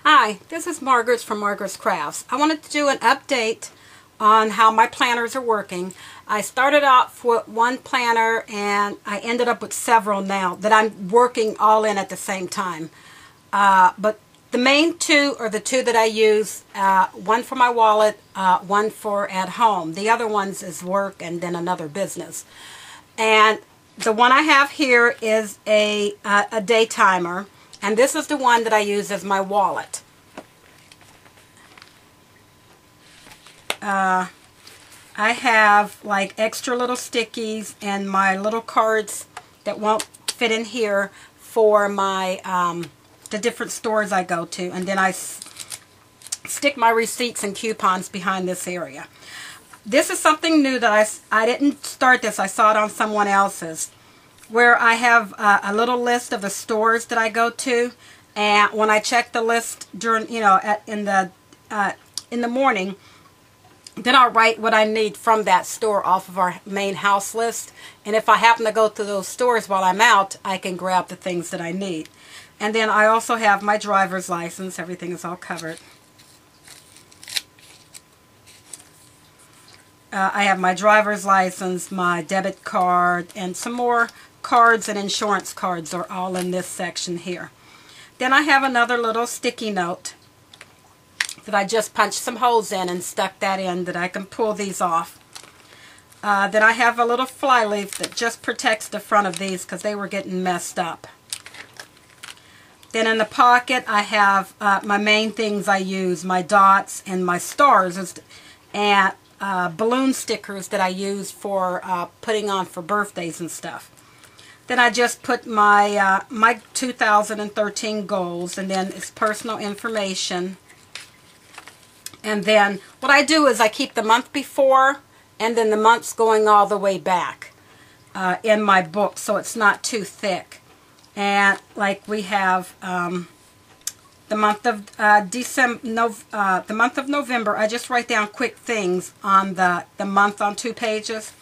Hi, this is Margaret from Margaret's Crafts. I wanted to do an update on how my planners are working. I started off with one planner and I ended up with several now that I'm working all in at the same time. But the main two are the two that I use, one for my wallet, one for at home. The other ones is work and then another business. And the one I have here is a day timer. And this is the one that I use as my wallet. I have like extra little stickies and my little cards that won't fit in here for my the different stores I go to. And then I stick my receipts and coupons behind this area. This is something new that I didn't start this. I saw it on someone else's, where I have a little list of the stores that I go to, and when I check the list during, in the morning, then I'll write what I need from that store off of our main house list. And if I happen to go to those stores while I'm out, I can grab the things that I need. And then I also have my driver's license. Everything is all covered. I have my driver's license, my debit card, and some more cards and insurance cards are all in this section here. Then I have another little sticky note that I just punched some holes in and stuck that in that I can pull these off. Then I have a little fly leaf that just protects the front of these because they were getting messed up. Then in the pocket I have my main things I use, my dots and my stars and balloon stickers that I use for putting on for birthdays and stuff. Then I just put my my 2013 goals, and then it's personal information. And then what I do is I keep the month before and then the months going all the way back in my book, so it's not too thick. And like we have the month of the month of November, I just write down quick things on the month on 2 pages.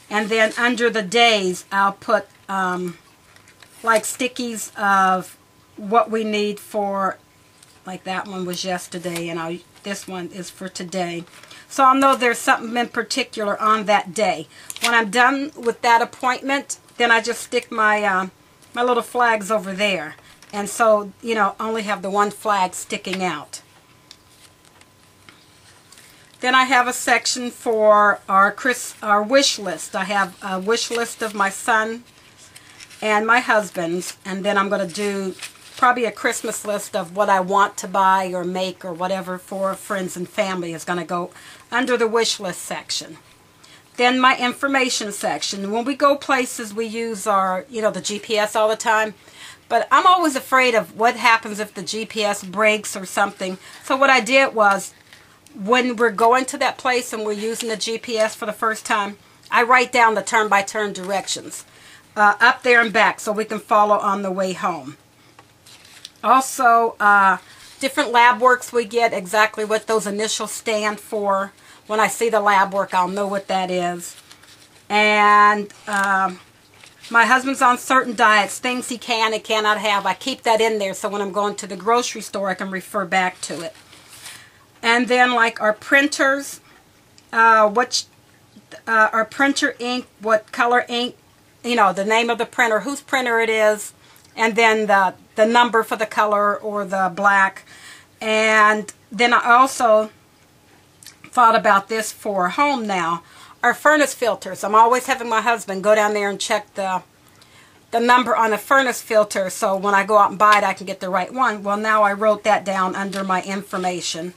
And then under the days, I'll put like stickies of what we need for, like that one was yesterday, and this one is for today. So I'll know there's something in particular on that day. When I'm done with that appointment, then I just stick my my little flags over there. And so, only have the one flag sticking out. Then I have a section for our wish list. I have a wish list of my son and my husband's, and then I'm going to do probably a Christmas list of what I want to buy or make or whatever for friends and family is going to go under the wish list section. Then my information section. When we go places, we use our, the GPS all the time. But I'm always afraid of what happens if the GPS breaks or something. So what I did was, when we're going to that place and we're using the GPS for the first time, I write down the turn-by-turn directions up there and back so we can follow on the way home. Also, different lab works we get, exactly what those initials stand for. When I see the lab work, I'll know what that is. And my husband's on certain diets, things he can and cannot have. I keep that in there so when I'm going to the grocery store, I can refer back to it. And then like our printers, our printer ink, what color ink, the name of the printer, whose printer it is, and then the number for the color or the black. And then I also thought about this for home now. Our furnace filters. I'm always having my husband go down there and check the number on the furnace filter so when I go out and buy it I can get the right one. Well, now I wrote that down under my information.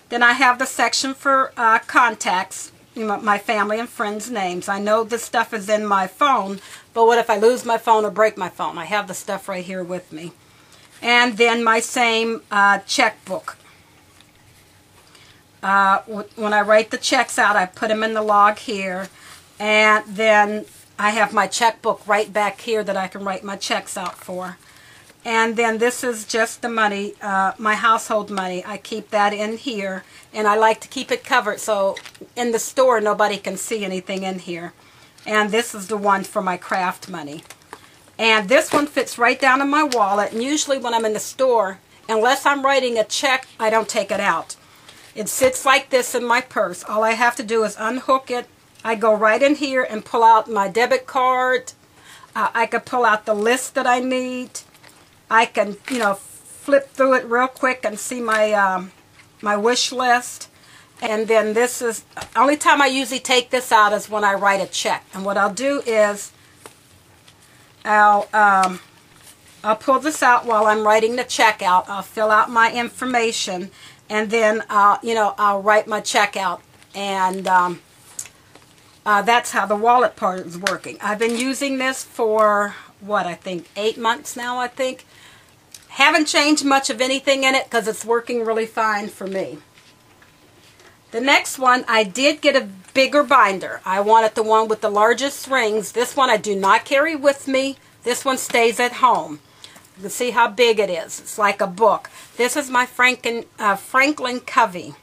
Then I have the section for contacts, my family and friends' names. I know this stuff is in my phone, but what if I lose my phone or break my phone? I have the stuff right here with me. And then my same checkbook. When I write the checks out, I put them in the log here. And then I have my checkbook right back here that I can write my checks out for. And then this is just the money, my household money. I keep that in here, and I like to keep it covered so in the store nobody can see anything in here. And this is the one for my craft money. And this one fits right down in my wallet, and usually when I'm in the store unless I'm writing a check, I don't take it out. It sits like this in my purse. All I have to do is unhook it. I go right in here and pull out my debit card. I could pull out the list that I need. I can, you know, flip through it real quick and see my my wish list. And then this is, only time I usually take this out is when I write a check. And what I'll do is, I'll pull this out while I'm writing the check out. I'll fill out my information, and then I'll write my check out. And that's how the wallet part is working. I've been using this for, what, I think 8 months now, I think. Haven't changed much of anything in it because it's working really fine for me. The next one, I did get a bigger binder. I wanted the one with the largest rings. This one I do not carry with me. This one stays at home. You can see how big it is. It's like a book. This is my Franklin Covey.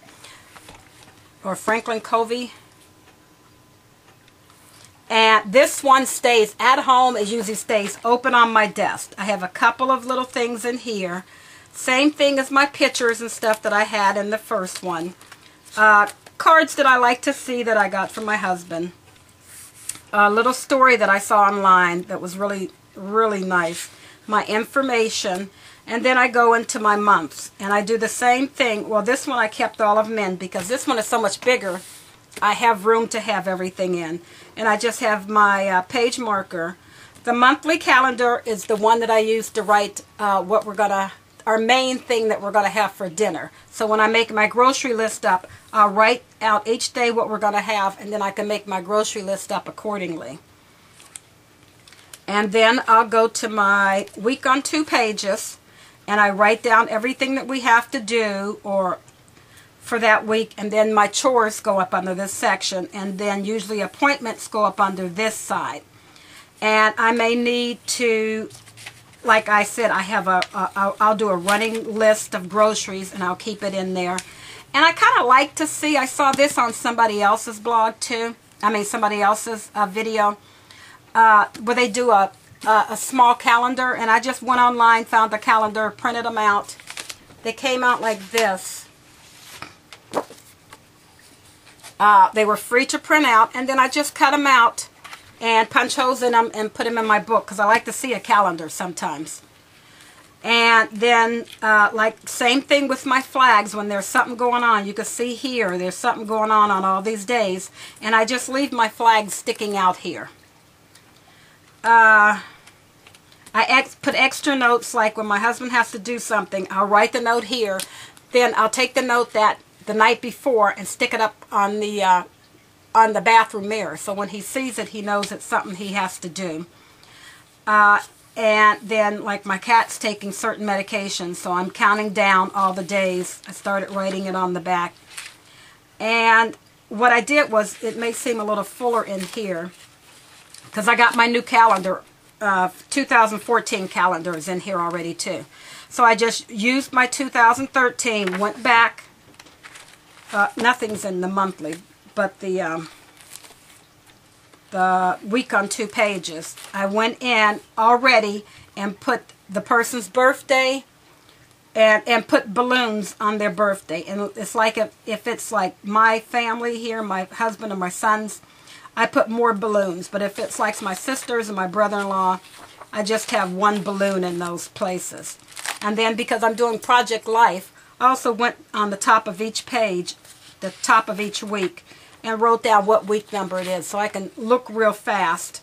Or Franklin Covey. And this one stays at home. It usually stays open on my desk. I have a couple of little things in here. Same thing as my pictures and stuff that I had in the first one. Cards that I like to see that I got from my husband. A little story that I saw online that was really, really nice. My information. And then I go into my months. And I do the same thing. Well, this one I kept all of them in because this one is so much bigger. I have room to have everything in. And I just have my page marker. The monthly calendar is the one that I use to write what we're going to, our main thing that we're going to have for dinner. So when I make my grocery list up, I'll write out each day what we're going to have, and then I can make my grocery list up accordingly. And then I'll go to my week on 2 pages, and I write down everything that we have to do or for that week, and then my chores go up under this section, and then usually appointments go up under this side. And I may need to, like I said, I have I'll do a running list of groceries, and I'll keep it in there. And I kind of like to see, I saw this on somebody else's blog too, somebody else's video, where they do a small calendar, and I just went online, found the calendar, printed them out. They came out like this. They were free to print out, and then I just cut them out and punch holes in them and put them in my book because I like to see a calendar sometimes. And then, like, same thing with my flags. When there's something going on, you can see here, there's something going on all these days. And I just leave my flags sticking out here. I put extra notes, like when my husband has to do something, I'll write the note here. Then I'll take the note that the night before and stick it up on the bathroom mirror. So when he sees it, he knows it's something he has to do. And then, like, my cat's taking certain medications, so I'm counting down all the days. I started writing it on the back. And what I did was, it may seem a little fuller in here, because I got my new calendar, 2014 calendar is in here already too. So I just used my 2013, went back, nothing's in the monthly, but the week on 2 pages. I went in already and put the person's birthday and put balloons on their birthday. And it's like if it's like my family here, my husband and my sons, I put more balloons. But if it's like my sisters and my brother-in-law, I just have 1 balloon in those places. And then because I'm doing Project Life, I also went on the top of each page, the top of each week, and wrote down what week number it is so I can look real fast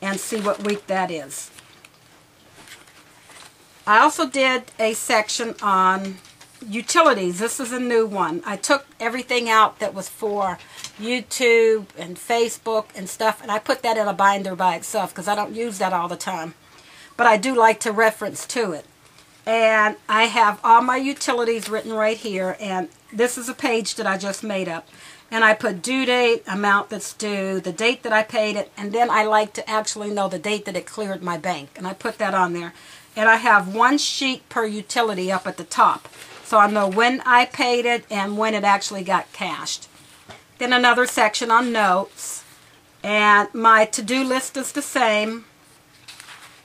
and see what week that is. I also did a section on utilities. This is a new one. I took everything out that was for YouTube and Facebook and stuff, and I put that in a binder by itself because I don't use that all the time. But I do like to reference to it. And I have all my utilities written right here, and this is a page that I just made up. And I put due date, amount that's due, the date that I paid it, and then I like to actually know the date that it cleared my bank. And I put that on there. And I have 1 sheet per utility up at the top. So I know when I paid it and when it actually got cashed. Then another section on notes. And my to-do list is the same.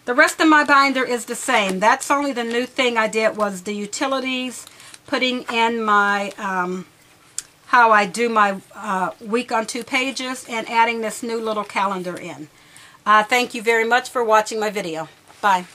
The rest of my binder is the same. That's only the new thing I did was the utilities, putting in my, how I do my week on 2 pages, and adding this new little calendar in. Thank you very much for watching my video. Bye.